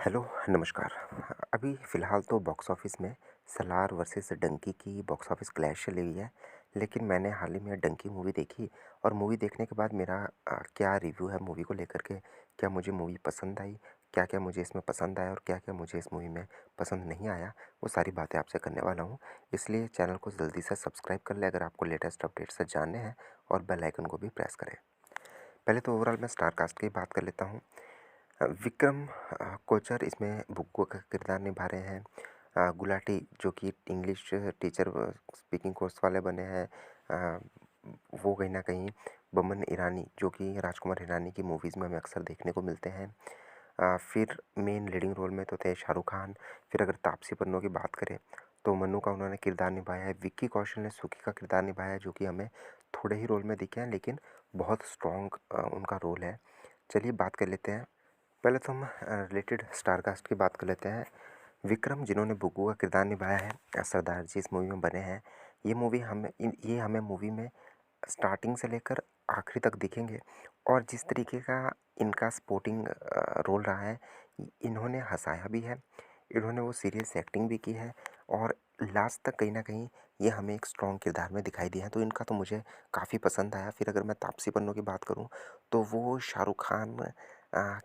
Hello, नमस्कार। अभी फ़िलहाल तो बॉक्स ऑफ़िस में सलार वर्सेस डंकी की बॉक्स ऑफ़िस क्लैश चली हुई है। लेकिन मैंने हाल ही में डंकी मूवी देखी और मूवी देखने के बाद मेरा क्या रिव्यू है मूवी को लेकर के, क्या मुझे मूवी पसंद आई, क्या-क्या मुझे इसमें पसंद आया और क्या-क्या मुझे इस मूवी में पसंद नहीं आया, वो सारी बातें आपसे करने वाला हूँ। इसलिए चैनल को जल्दी से सब्सक्राइब कर लें अगर आपको लेटेस्ट अपडेट्स जानने हैं और बेल आइकन को भी प्रेस करें। पहले तो ओवरऑल मैं स्टार कास्ट की बात कर लेता हूँ। विक्रम कोचर इसमें बुक्कू का किरदार निभा रहे हैं। गुलाटी जो कि इंग्लिश टीचर स्पीकिंग कोर्स वाले बने हैं। अ, वो कहीं न कहीं बोमन ईरानी जो कि राजकुमार हिरानी की मूवीज़ में हमें अक्सर देखने को मिलते हैं। फिर मेन लीडिंग रोल में तो थे शाहरुख खान। फिर अगर तापसी पन्नू की बात करें तो मन्नू का उन्होंने किरदार निभाया है। विक्की कौशल ने सुखी का किरदार निभाया है जो कि हमें थोड़े ही रोल में दिखे हैं लेकिन बहुत स्ट्रॉन्ग उनका रोल है। चलिए बात कर लेते हैं। पहले तो हम रिलेटेड स्टार कास्ट की बात कर लेते हैं। विक्रम जिन्होंने बुग्गू का किरदार निभाया है, सरदार जी इस मूवी में बने हैं। ये हमें मूवी में स्टार्टिंग से लेकर आखिरी तक दिखेंगे और जिस तरीके का इनका सपोर्टिंग रोल रहा है, इन्होंने हँसाया भी है, इन्होंने वो सीरियस एक्टिंग भी की है और लास्ट तक कहीं न कहीं ये हमें एक स्ट्रॉन्ग किरदार में दिखाई दिए हैं, तो इनका तो मुझे काफ़ी पसंद आया। फिर अगर मैं तापसी पन्नू की बात करूँ, तो वो शाहरुख खान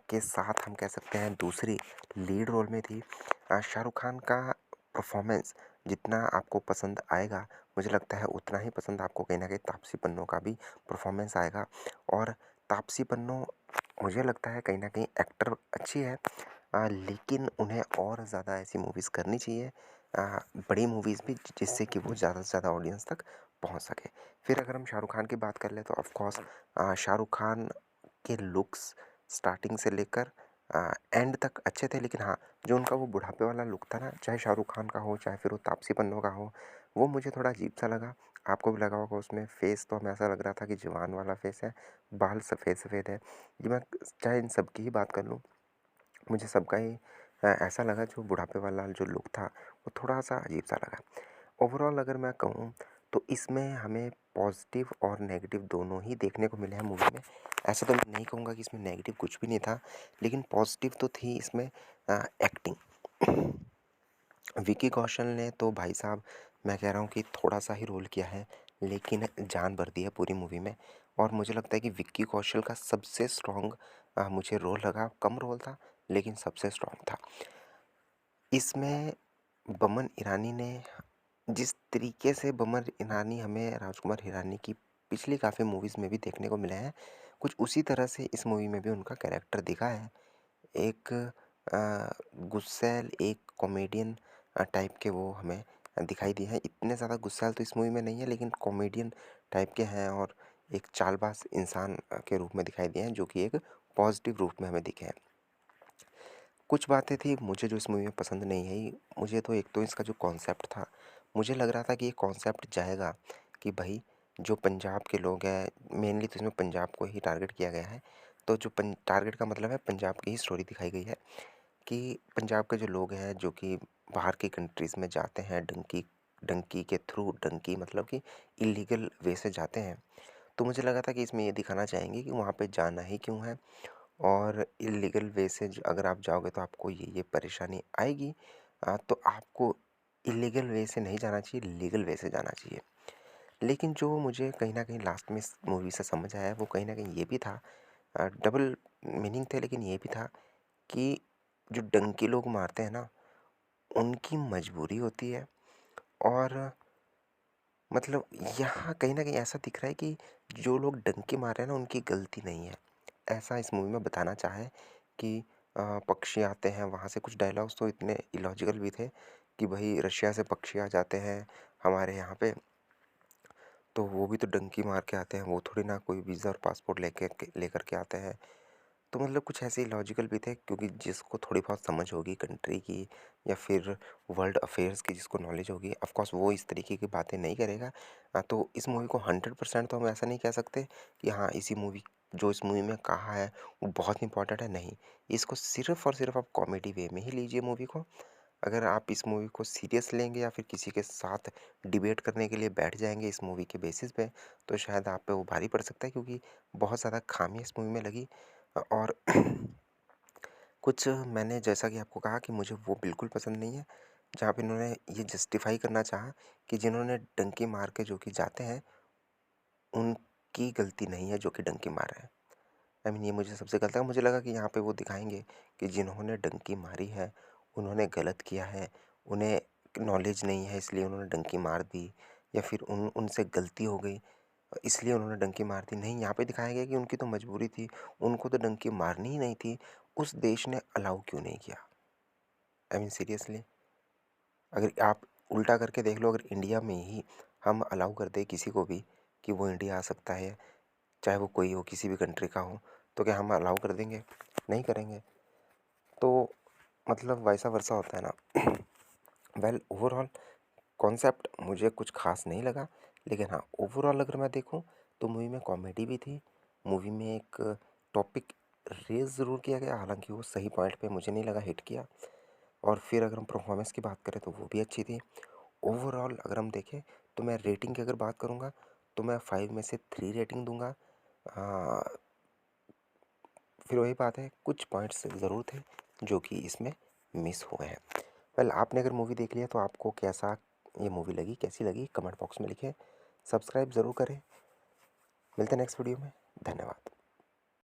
के साथ हम कह सकते हैं दूसरी लीड रोल में थी। शाहरुख खान का परफ़ॉर्मेंस जितना आपको पसंद आएगा, मुझे लगता है उतना ही पसंद आपको कहीं न कहीं तापसी पन्नू का भी परफ़ॉर्मेंस आएगा और तापसी पन्नू मुझे लगता है कहीं न कहीं एक्टर अच्छी है। लेकिन उन्हें और ज़्यादा ऐसी मूवीज़ करनी चाहिए, बड़ी मूवीज़ भी जिससे कि वो ज़्यादा से ज़्यादा ऑडियंस तक पहुँच सके। फिर अगर हम शाहरुख खान की बात कर लें तो ऑफ़ कोर्स शाहरुख खान के लुक्स स्टार्टिंग से लेकर एंड तक अच्छे थे, लेकिन हाँ, जो उनका वो बुढ़ापे वाला लुक था ना, चाहे शाहरुख खान का हो, चाहे फिर वो तापसी पन्नू का हो, वो मुझे थोड़ा अजीब-सा लगा। आपको भी लगा होगा उसमें फेस तो हमें ऐसा लग रहा था कि जवान वाला फेस है, बाल सफ़ेद-सफ़ेद है। ये मैं चाहे इन सब की ही बात कर लूँ, मुझे सबका ही ऐसा लगा जो बुढ़ापे वाला जो लुक था, वो थोड़ा-सा अजीब-सा लगा। ओवरऑल अगर मैं कहूँ तो इसमें हमें पॉजिटिव और नेगेटिव दोनों ही देखने को मिले हैं मूवी में। ऐसा तो मैं नहीं कहूँगा कि इसमें नेगेटिव कुछ भी नहीं था, लेकिन पॉजिटिव तो थी इसमें एक्टिंग। विकी कौशल ने तो भाई साहब मैं कह रहा हूँ कि थोड़ा-सा ही रोल किया है, लेकिन जान भर दी है पूरी मूवी में और मुझे लगता है कि विक्की कौशल का सबसे स्ट्रॉन्ग मुझे रोल लगा, कम रोल था, लेकिन सबसे स्ट्रॉन्ग था। इसमें बमन ईरानी ने जिस तरीके से बमन ईरानी हमें राजकुमार हिरानी की पिछली काफ़ी मूवीज़ में भी देखने को मिले हैं, कुछ उसी तरह से इस मूवी में भी उनका कैरेक्टर दिखा है। एक गुस्सैल, एक कॉमेडियन टाइप के वो हमें दिखाई दिए हैं। इतने ज़्यादा गुस्सैल तो इस मूवी में नहीं है, लेकिन कॉमेडियन टाइप के हैं और एक चालबाज़ इंसान के रूप में दिखाई दिए हैं, जो कि एक पॉज़िटिव रूप में हमें दिखे हैं। कुछ बातें थी मुझे जो इस मूवी में पसंद नहीं आई। मुझे तो एक तो इसका जो कॉन्सेप्ट था, मुझे लग रहा था कि ये कॉन्सेप्ट जाएगा कि भई जो पंजाब के लोग हैं, मेनली तो इसमें पंजाब को ही टारगेट किया गया है। तो जो पन टारगेट का मतलब है पंजाब की ही स्टोरी दिखाई गई है कि पंजाब के जो लोग हैं जो कि बाहर की कंट्रीज़ में जाते हैं डंकी डंकी के थ्रू, डंकी मतलब कि इल्लीगल वे से जाते हैं। तो मुझे लगा था कि इसमें ये दिखाना चाहेंगे कि वहाँ पे जाना ही क्यों है और इल्लीगल वे से अगर आप जाओगे तो आपको ये परेशानी आएगी। तो आपको इल्लीगल वे से नहीं जाना चाहिए, लीगल वे से जाना चाहिए। लेकिन जो मुझे कहीं न कहीं लास्ट में इस मूवी से समझ आया वो कहीं न कहीं ये भी था, डबल मीनिंग थे, लेकिन ये भी था कि जो डंकी लोग मारते हैं ना, उनकी मजबूरी होती है और मतलब यहाँ कहीं न कहीं ऐसा दिख रहा है कि जो लोग डंकी मार रहे हैं ना, उनकी गलती नहीं है। ऐसा इस मूवी में बताना चाहा है कि पक्षी आते हैं, वहाँ से कुछ डायलॉग्स तो इतने इलॉजिकल भी थे कि भई रशिया से पक्षी आ जाते हैं हमारे यहाँ पे, तो वो भी तो डंकी मार के आते हैं, वो थोड़ी ना कोई वीज़ा और पासपोर्ट लेकर के आते हैं। तो मतलब कुछ ऐसे लॉजिकल भी थे क्योंकि जिसको थोड़ी बहुत समझ होगी कंट्री की या फिर वर्ल्ड अफेयर्स की जिसको नॉलेज होगी, ऑफ कोर्स वो इस तरीके की बातें नहीं करेगा। तो इस मूवी को 100% तो हम ऐसा नहीं कह सकते कि हाँ, इस मूवी में कहा है वो बहुत इंपॉर्टेंट है, नहीं। इसको सिर्फ़ और सिर्फ़ आप कॉमेडी वे में ही लीजिए मूवी को। अगर आप इस मूवी को सीरियस लेंगे या फिर किसी के साथ डिबेट करने के लिए बैठ जाएँगे इस मूवी के बेसिस पे, तो शायद आप पे वो भारी पड़ सकता है क्योंकि बहुत ज़्यादा खामियाँ इस मूवी में लगी। और कुछ मैंने जैसा कि आपको कहा कि मुझे वो बिल्कुल पसंद नहीं है, जहाँ पे इन्होंने ये जस्टिफ़ाई करना चाहा कि जिन्होंने डंकी मार के जो कि जाते हैं, उनकी गलती नहीं है जो कि डंकी मार रहे हैं। आई मीन ये मुझे सबसे गलत लगा। मुझे लगा कि यहाँ पे वो दिखाएँगे कि जिन्होंने डंकी मारी है, उन्होंने गलत किया है, उन्हें नॉलेज नहीं है इसलिए उन्होंने डंकी मार दी, या फिर उनसे गलती हो गई इसलिए उन्होंने डंकी मार दी। नहीं, यहाँ पे दिखाया गया कि उनकी तो मजबूरी थी, उनको तो डंकी मारनी ही नहीं थी, उस देश ने अलाउ क्यों नहीं किया? आई मीन सीरियसली, अगर आप उल्टा करके देख लो, अगर इंडिया में ही हम अलाउ कर दें किसी को भी कि वो इंडिया आ सकता है, चाहे वो कोई हो, किसी भी कंट्री का हो, तो क्या हम अलाउ कर देंगे? नहीं करेंगे। तो मतलब वैसा वर्सा होता है ना। वेल ओवरऑल कॉन्सेप्ट मुझे कुछ ख़ास नहीं लगा, लेकिन हाँ, ओवरऑल अगर मैं देखूँ तो मूवी में कॉमेडी भी थी, मूवी में एक टॉपिक रेज़ ज़रूर किया गया, हालाँकि वो सही पॉइंट पे मुझे नहीं लगा हिट किया। और फिर अगर हम परफॉर्मेंस की बात करें तो वो भी अच्छी थी। ओवरऑल अगर हम देखें तो मैं रेटिंग की अगर बात करूँगा तो मैं 5 में से 3 रेटिंग दूँगा। फिर वही बात है, कुछ पॉइंट्स ज़रूर थे जो कि इसमें मिस हुए हैं। वेल आपने अगर मूवी देख लिया तो आपको कैसा ये मूवी लगी, कैसी लगी कमेंट बॉक्स में लिखें। सब्सक्राइब ज़रूर करें। मिलते हैं नेक्स्ट वीडियो में। धन्यवाद।